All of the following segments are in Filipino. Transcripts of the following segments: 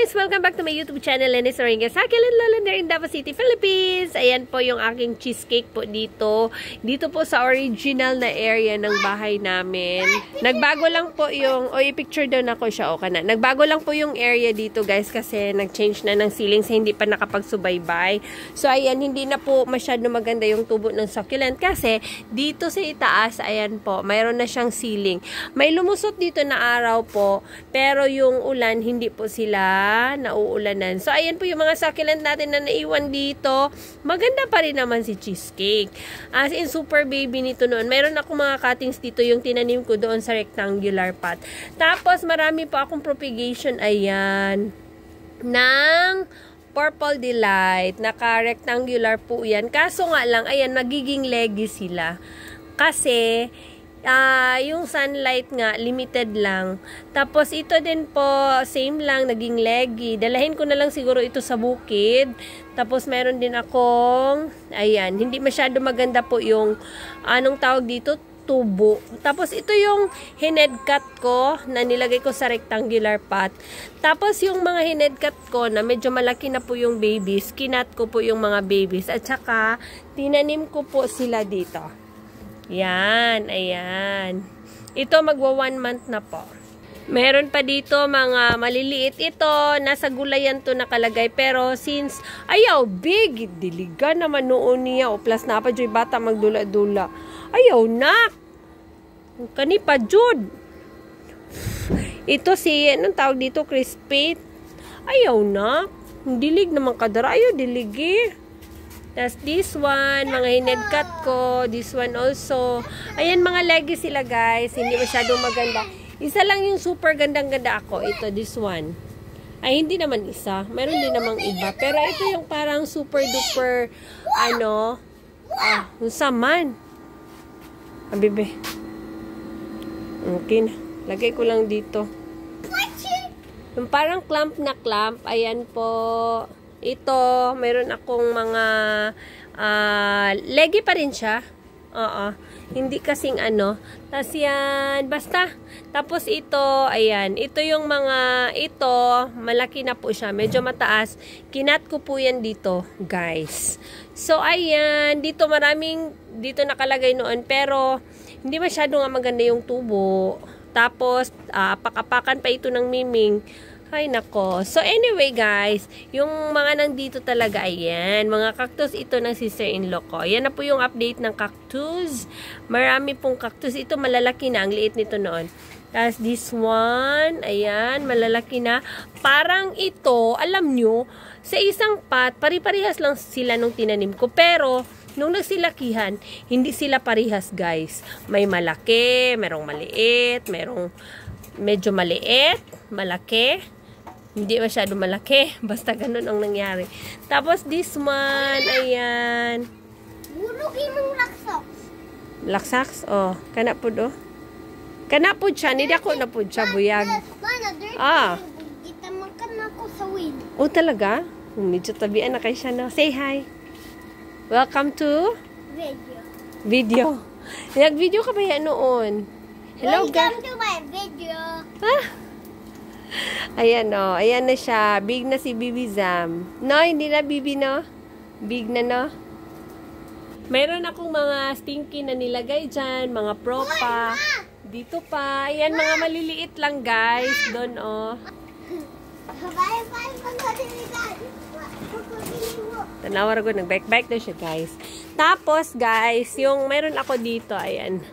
guys! Welcome back to my YouTube channel, Lenny Soringa, Succulent Lolander in Davao City, Philippines. Ayan po yung aking cheesecake po dito. Dito po sa original na area ng bahay namin. Nagbago lang po yung, i-picture daw na ko siya, o kana. Nagbago lang po yung area dito guys kasi nag-change na ng ceiling sa hindi pa nakapagsubaybay. So ayan, hindi na po masyado maganda yung tubo ng succulent kasi dito sa itaas, ayan po, mayroon na siyang ceiling. May lumusot dito na araw po, pero yung ulan, hindi po sila nauulanan. So, ayan po yung mga succulent natin na naiwan dito. Maganda pa rin naman si cheesecake. As in, super baby nito noon. Mayroon ako mga cuttings dito yung tinanim ko doon sa rectangular pot. Tapos, marami pa akong propagation, ayan, ng Purple Delight. Naka-rectangular po yan. Kaso nga lang, ayan, magiging leggy sila. Kasi, yung sunlight nga, limited lang. Tapos, ito din po, same lang, naging leggy. Dalahin ko na lang siguro ito sa bukid. Tapos, meron din akong, ayan, hindi masyado maganda po yung, anong tawag dito, tubo. Tapos, ito yung hined cut ko, na nilagay ko sa rectangular pot. Tapos, yung mga hined cut ko, na medyo malaki na po yung babies, kinat ko po yung mga babies. At saka, tinanim ko po sila dito. Yan, ayan. Ito magwa 1 month na po. Meron pa dito mga maliliit ito. Nasa gulayan to nakalagay. Pero since, ayaw, big. Diligan naman noon niya. O plus na pa, Joy, bata magdula-dula. Ayaw na. Kani pa, Jud. Ito si, anong tawag dito, crispy. Ayaw na. Dilig naman kadara. Ayaw, diligi. Tapos this one, mga hined cut ko. This one also. Ayan, mga leggy sila guys. Hindi masyadong maganda. Isa lang yung super gandang-ganda ako. Ito, this one. Ay, hindi naman isa. Meron din namang iba. Pero ito yung parang super duper, ano, saman. Bebe. Okay na. Lagay ko lang dito. Yung parang clump na clump. Ayan po. Ito, mayroon akong mga leggy pa rin siya. Oo. Hindi kasing ano. Tapos yan, basta. Tapos ito, ayan. Ito yung mga, ito, malaki na po siya. Medyo mataas. Kinat ko po yan dito, guys. So, ayan. Dito maraming, dito nakalagay noon. Pero, hindi masyado nga maganda yung tubo. Tapos, apak-apakan pa ito ng miming. Ay, nako. So, anyway, guys, yung mga nandito talaga, ayan, mga cactus ito ng sister-in-law ko. Ayan na po yung update ng cactus. Marami pong cactus. Ito, malalaki na. Ang liit nito noon. Tapos, this one, ayan, malalaki na. Parang ito, alam nyo, sa isang pot, pari-parihas lang sila nung tinanim ko. Pero, nung nagsilakihan, hindi sila parihas, guys. May malaki, merong maliit, merong medyo maliit, malaki. Hindi masyado malaki. Basta ganun ang nangyari. Tapos this one, ayan. Bulugin mong laksaks. Laksaks? Oh, kana po do. Kana po siya. Hindi ako na po siya, buyag. Kita makan ako sa wind. Oh, talaga? Medyo tabian na kayo siya, no? Say hi. Welcome to video. Nag-video ka ba yan noon? Hello, welcome to my video. Ayan o. Ayan na siya. Big na si Bibi Zam. No, hindi na Bibi, no? Big na, no? Meron akong mga stinky na nilagay dyan. Mga propa. Dito pa. Ayan, mga maliliit lang, guys. Doon, o. Tanawar ko. Nag-bike-bike na siya, guys. Tapos, guys, yung meron ako dito, ayan.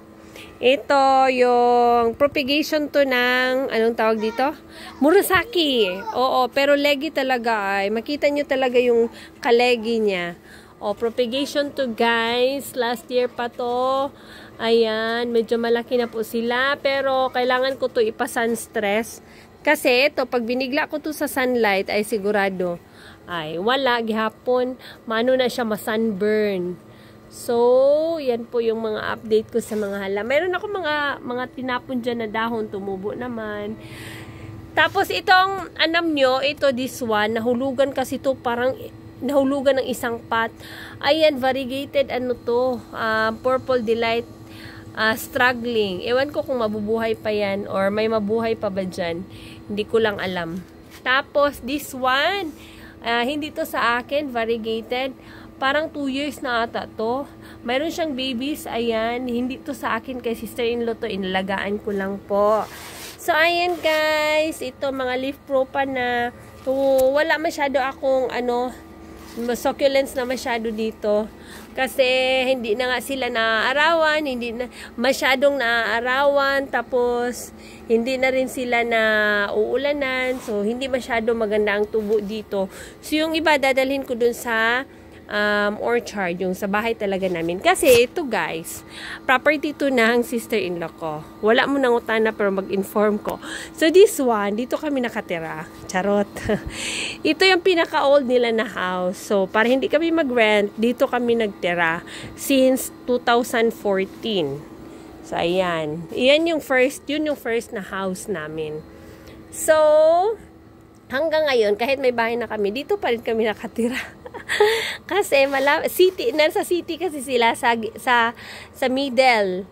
Ito, yung propagation to ng, anong tawag dito? Murasaki. Oo, pero leggy talaga ay. Makita nyo talaga yung kalegi niya. O, propagation to guys. Last year pa to. Ayan, medyo malaki na po sila. Pero, kailangan ko to ipa-sunstress. Kasi, ito, pag binigla ko to sa sunlight, ay sigurado. Ay, wala, gihapon. Mano na siya ma-sunburn. So, yan po yung mga update ko sa mga hala. Meron ako mga tinapon dyan na dahon, tumubo naman. Tapos itong, anam nyo, ito this one, nahulugan kasi to parang nahulugan ng isang pot. Ayan, variegated ano to, Purple Delight, struggling. Ewan ko kung mabubuhay pa yan or may mabuhay pa ba dyan. Hindi ko lang alam. Tapos, this one, hindi to sa akin, variegated. Parang 2 years na ata to. Mayroon siyang babies, ayan. Hindi to sa akin, kay sister-in-law to. Inalagaan ko lang po. So, ayan guys. Ito, mga leaf propa na. Wala masyado akong, succulents na masyado dito. Kasi hindi na nga sila naaarawan, hindi na masyadong naaarawan, tapos hindi na rin sila na uulanan, so hindi masyado maganda ang tubo dito. So yung iba dadalhin ko dun sa orchard, yung sa bahay talaga namin. Kasi ito guys, property to ng sister-in-law ko. Wala mo nang utana pero mag-inform ko. So this one, dito kami nakatira. Charot. Ito yung pinaka-old nila na house. So para hindi kami mag-rent, dito kami nagtira since 2014. So ayan. Yun yung first na house namin. So hanggang ngayon, kahit may bahay na kami, dito pa rin kami nakatira. Kasi nasa city kasi sila sa middle.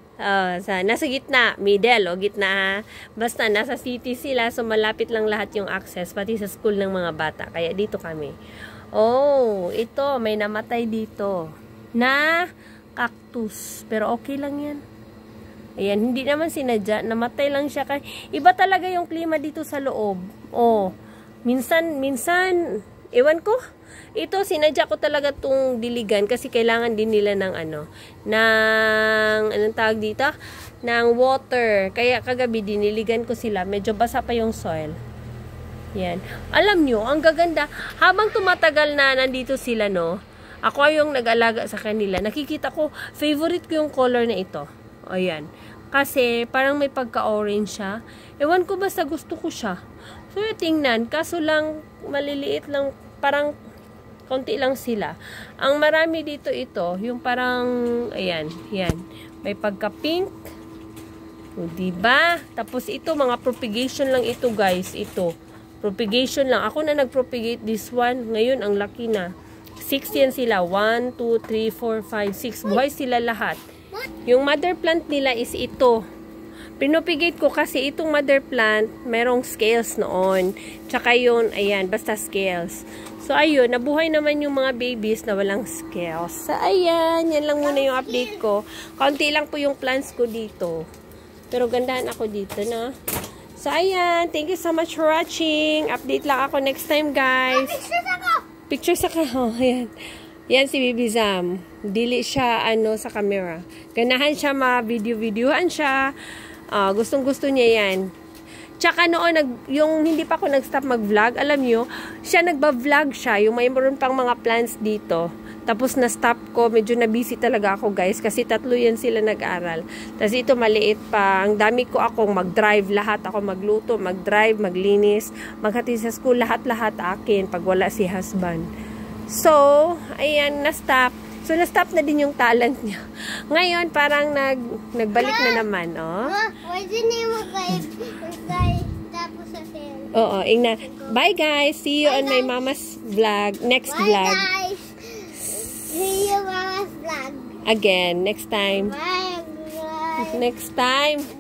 Nasa gitna, middle o gitna. Basta nasa city sila, so malapit lang lahat yung access, pati sa school ng mga bata. Kaya dito kami. Oh, ito, may namatay dito na cactus. Pero okay lang yan. Ayan, hindi naman sinadya. Namatay lang siya. Iba talaga yung klima dito sa loob. Oh, minsan, ewan ko. Ito, sinadya ko talaga itong diligan kasi kailangan din nila ng anong tawag dito? Ng water. Kaya kagabi diniligan ko sila. Medyo basa pa yung soil. Yan. Alam nyo, ang gaganda. Habang tumatagal na nandito sila, no? Ako yung nag-alaga sa kanila. Nakikita ko, favorite ko yung color na ito. Ayan. Kasi parang may pagka-orange siya. Ewan ko basta gusto ko siya. So, tingnan. Kaso lang, maliliit lang. Parang konti lang sila. Ang marami dito ito, yung parang, ayan, yan. May pagka-pink. O, diba? Tapos ito, mga propagation lang ito, guys. Ito. Propagation lang. Ako na nag-propagate this one. Ngayon, ang laki na. 6 yan sila. 1, 2, 3, 4, 5, 6. Buhay sila lahat. Yung mother plant nila is ito. Pinopagate ko kasi itong mother plant, merong scales noon. Tsaka yun, ayan, basta scales. So, ayun, nabuhay naman yung mga babies na walang scales. So, ayan, yan lang muna yung update ko. Kaunti lang po yung plants ko dito. Pero gandahan ako dito, na. So, ayan, thank you so much for watching. Update lang ako next time, guys. Pictures ako. Oh, ayan. Yan si Bibi Zam. Dili siya, sa camera. Ganahan siya, ma-video-videohan siya. Gustong-gusto niya yan. Tsaka noon, yung hindi pa ako nag-stop mag-vlog, alam nyo, siya nagba-vlog siya, yung mayroon pang mga plants dito. Tapos na-stop ko, medyo na-busy talaga ako guys, kasi 3 yan sila nag-aral. Tapos ito maliit pa, ang dami ko akong mag-drive, lahat ako magluto, mag-drive, maglinis, maghatid sa school, lahat-lahat akin, pag wala si husband. So, ayan, na-stop. So, na-stop na din yung talent niya. Ngayon, parang nagbalik na naman, oh. Why didn't you tapos sa film? Oo, ingna. Bye, guys. See you on my mama's vlog. Next vlog. Bye, guys. See you mama's vlog. Again, next time. Bye, guys. Next time.